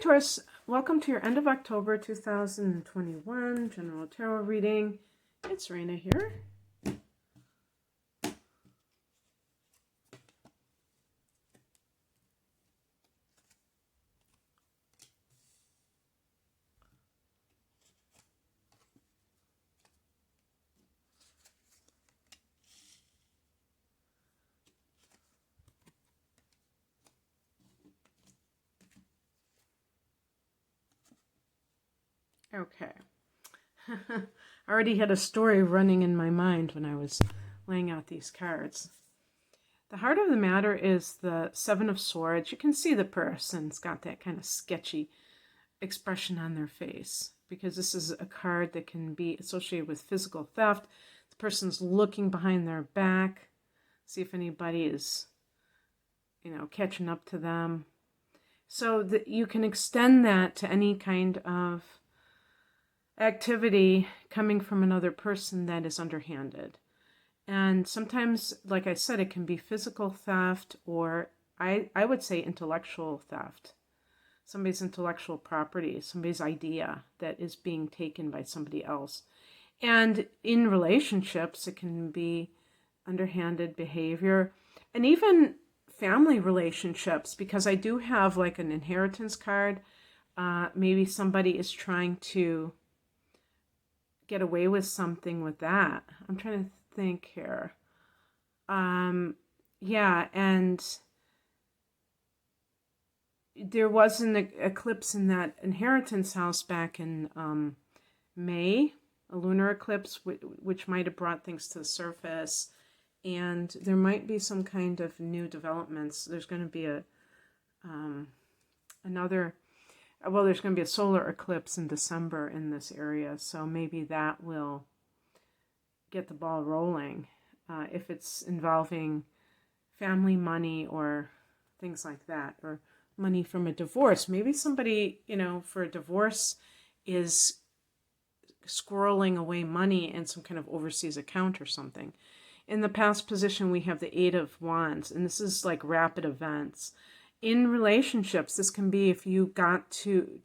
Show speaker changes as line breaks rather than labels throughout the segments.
Taurus, welcome to your end of October 2021 general tarot reading. It's Raina here. Okay. I already had a story running in my mind when I was laying out these cards. The heart of the matter is the Seven of Swords. You can see the person's got that kind of sketchy expression on their face because this is a card that can be associated with physical theft. The person's looking behind their back, see if anybody is, catching up to them. So that you can extend that to any kind of activity coming from another person that is underhanded. And sometimes, like I said, it can be physical theft or I would say intellectual theft. Somebody's intellectual property, somebody's idea that is being taken by somebody else. And in relationships, it can be underhanded behavior and even family relationships, because I do have like an inheritance card. Maybe somebody is trying to get away with something with that. I'm trying to think here. Yeah, and there was an eclipse in that inheritance house back in May, a lunar eclipse, which might have brought things to the surface. And there might be some kind of new developments. There's going to be there's going to be a solar eclipse in December in this area. So maybe that will get the ball rolling if it's involving family money or things like that, or money from a divorce. Maybe somebody, for a divorce is squirreling away money in some kind of overseas account or something. In the past position, we have the Eight of Wands, and this is like rapid events. In relationships, this can be if you got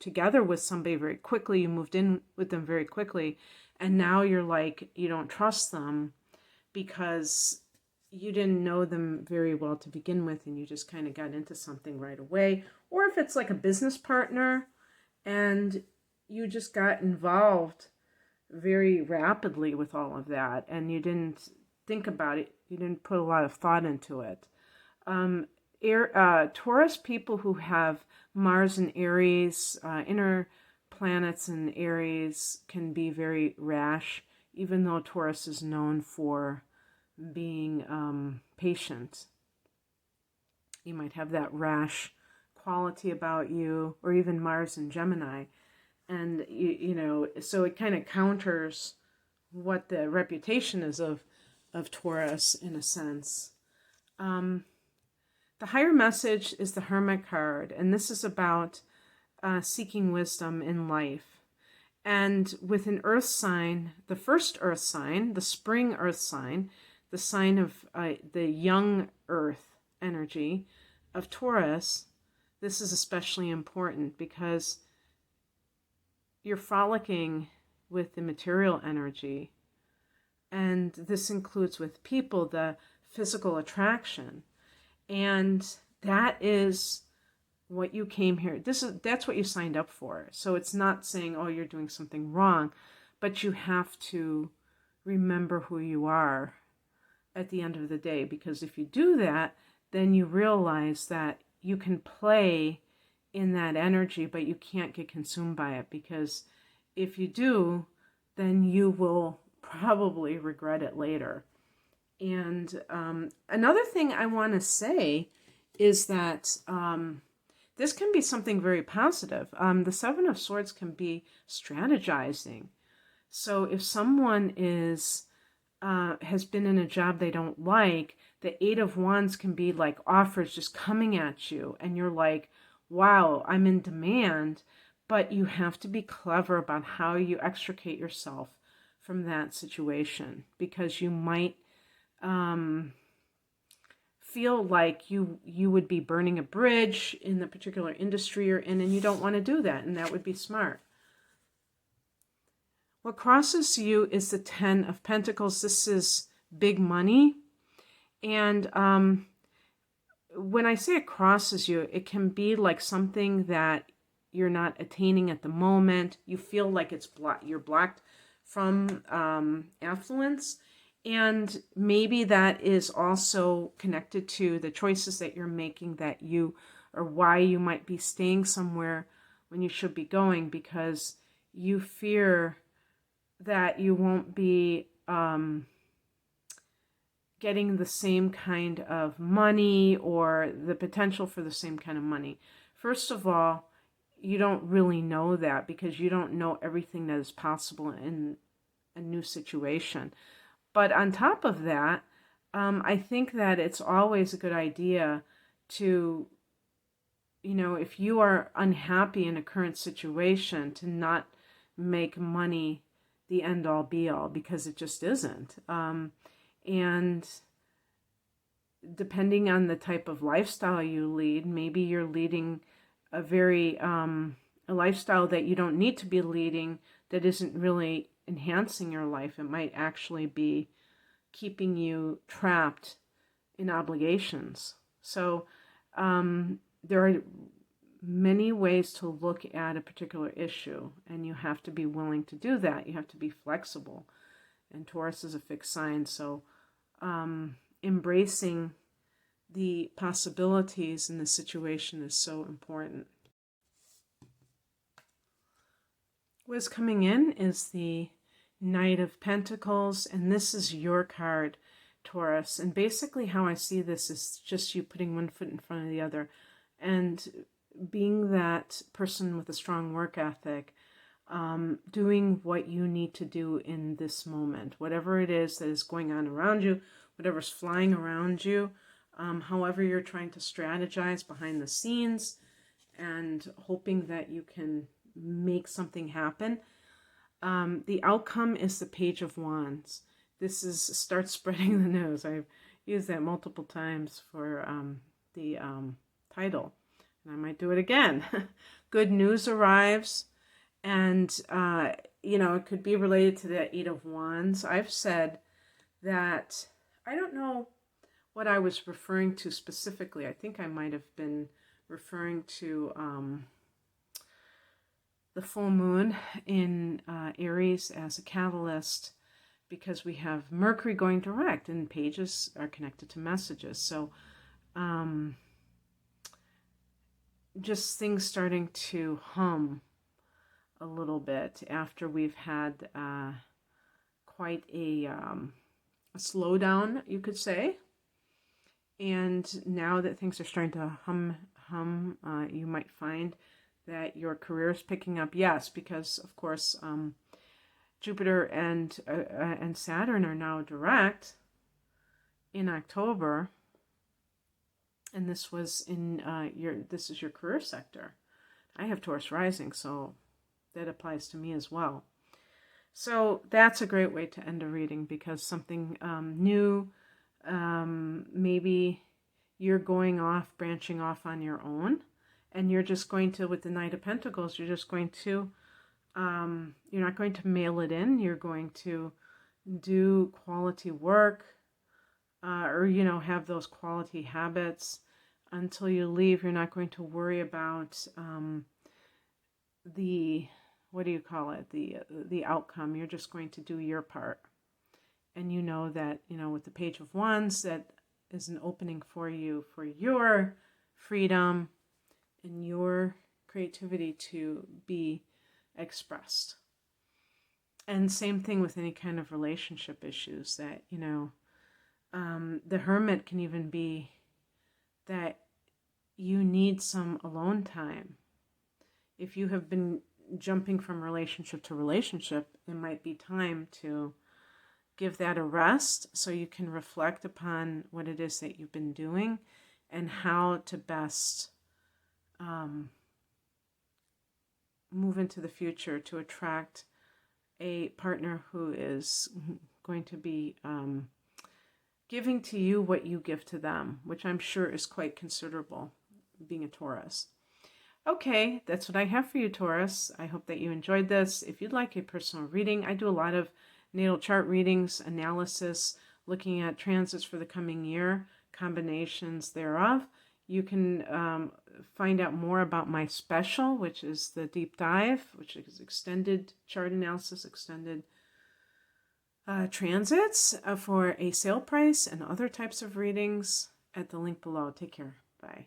together with somebody very quickly, you moved in with them very quickly, and now you're like, you don't trust them because you didn't know them very well to begin with, and you just kind of got into something right away. Or if it's like a business partner, and you just got involved very rapidly with all of that, and you didn't think about it, you didn't put a lot of thought into it. Taurus people who have Mars and Aries, inner planets in Aries, can be very rash, even though Taurus is known for being patient. You might have that rash quality about you, or even Mars and Gemini. And, so it kind of counters what the reputation is of Taurus in a sense. The higher message is the Hermit Card, and this is about seeking wisdom in life. And with an earth sign, the first earth sign, the spring earth sign, the sign of the young earth energy of Taurus, this is especially important because you're frolicking with the material energy. And this includes with people the physical attraction. And that is what you came here. That's what you signed up for. So it's not saying, oh, you're doing something wrong, but you have to remember who you are at the end of the day. Because if you do that, then you realize that you can play in that energy, but you can't get consumed by it. Because if you do, then you will probably regret it later. And another thing I want to say is that this can be something very positive. The Seven of Swords can be strategizing. So if someone has been in a job they don't like, the Eight of Wands can be like offers just coming at you, and you're like, wow, I'm in demand. But you have to be clever about how you extricate yourself from that situation, because you might feel like you would be burning a bridge in the particular industry you're in, and you don't want to do that, and that would be smart. What crosses you is the 10 of Pentacles. This is big money. And when I say it crosses you, it can be like something that you're not attaining at the moment. You feel like you're blocked from affluence. And maybe that is also connected to the choices that you're making or why you might be staying somewhere when you should be going, because you fear that you won't be getting the same kind of money or the potential for the same kind of money. First of all, you don't really know that because you don't know everything that is possible in a new situation. But on top of that, I think that it's always a good idea to, if you are unhappy in a current situation, to not make money the end-all be-all, because it just isn't. And depending on the type of lifestyle you lead, maybe you're leading a lifestyle that you don't need to be leading, that isn't really enhancing your life. It might actually be keeping you trapped in obligations. So there are many ways to look at a particular issue, and you have to be willing to do that. You have to be flexible. And Taurus is a fixed sign, so embracing the possibilities in the situation is so important. What's coming in is the Knight of Pentacles, and this is your card, Taurus. And basically how I see this is just you putting one foot in front of the other and being that person with a strong work ethic, doing what you need to do in this moment, whatever it is that is going on around you, whatever's flying around you, however you're trying to strategize behind the scenes and hoping that you can make something happen. The outcome is the Page of Wands. This is start spreading the news. I've used that multiple times for the title, and I might do it again. Good news arrives, and it could be related to the Eight of Wands. I've said that I don't know what I was referring to specifically. I think I might have been referring to the full moon in Aries as a catalyst, because we have Mercury going direct and pages are connected to messages. So just things starting to hum a little bit after we've had quite a slowdown, you could say. And now that things are starting to hum, you might find that your career is picking up. Yes, because of course Jupiter and Saturn are now direct in October, and this was in this is your career sector. I have Taurus rising, so that applies to me as well. So that's a great way to end a reading, because something new, maybe you're branching off on your own, and you're just going to, with the Knight of Pentacles, you're just going to, you're not going to mail it in. You're going to do quality work, or, have those quality habits until you leave. You're not going to worry about the outcome. You're just going to do your part. And you know that, with the Page of Wands, that is an opening for you for your freedom and your creativity to be expressed. And same thing with any kind of relationship issues, that, the Hermit can even be that you need some alone time. If you have been jumping from relationship to relationship, it might be time to give that a rest so you can reflect upon what it is that you've been doing and how to best move into the future to attract a partner who is going to be giving to you what you give to them, which I'm sure is quite considerable, being a Taurus. Okay, that's what I have for you, Taurus. I hope that you enjoyed this. If you'd like a personal reading, I do a lot of natal chart readings, analysis, looking at transits for the coming year, combinations thereof. You can find out more about my special, which is the deep dive, which is extended chart analysis, extended transits for a sale price and other types of readings at the link below. Take care. Bye.